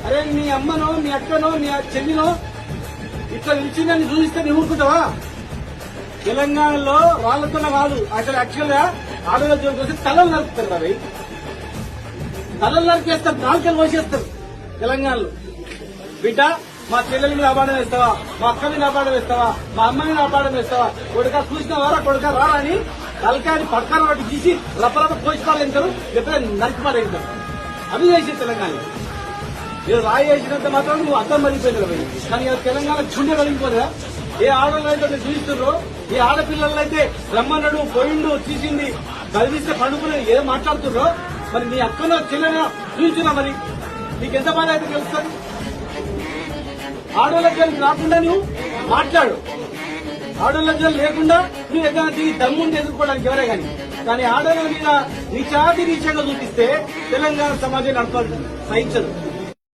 అరే నీ అమ్మనో నీ అక్కనో నీ చెల్లినో ఇట్లా నిలిచిందని చూపిస్తే నీ ఊరుకుంటావా? తెలంగాణలో వాళ్ళతో కాదు, అసలు యాక్చువల్ గా ఆడవాళ్ళ జోలికి వస్తే తలలు నరుకుతారు కదా, తలలు నరికేస్తారు, నాలుకలు పోసేస్తారు. తెలంగాణలో బిడ్డ మా చెల్లెల మీద అపాడం వేస్తావా, మా అక్క మీద అపాడం వేస్తావా, మా అమ్మ మీద అపాడం వేస్తావా, కొడుక చూసిన వారా కొడుక రారా అని తలకాయని పడకాల వాటి తీసి రప్పరప్ప పోషిపాలంటారు, ఎప్పుడైనా నరికిపాలంటారు. అవి చేసి తెలంగాణ మీరు రాయి వేసినంత మాత్రం నువ్వు అర్థం మరిగిపోయింది. కానీ తెలంగాణ చుండె కలిగిపోలేదా? ఏ ఆడవాళ్ళు అయితే చూపిస్తున్నారు, ఏ ఆడపిల్లలైతే రమ్మన్నాడు పోయిండు తీసింది కలిగిస్తే పండుకుని ఏం మాట్లాడుతుర్రో, మరి నీ అక్కనో చెల్లెనో చూపించున్నా, మరి నీకెంత బాధ అయితే తెలుస్తుంది? ఆడవాళ్ళ జైలు రాకుండా నువ్వు మాట్లాడు, ఆడవాళ్ళ జైలు లేకుండా నువ్వు ఏదైనా దిగి దమ్ముండి ఎదుర్కోవడానికి ఎవరే కానీ ఆడవాళ్ళ మీద నీచాతి నీచంగా చూపిస్తే తెలంగాణ సమాజం నడపాలి సహించదు.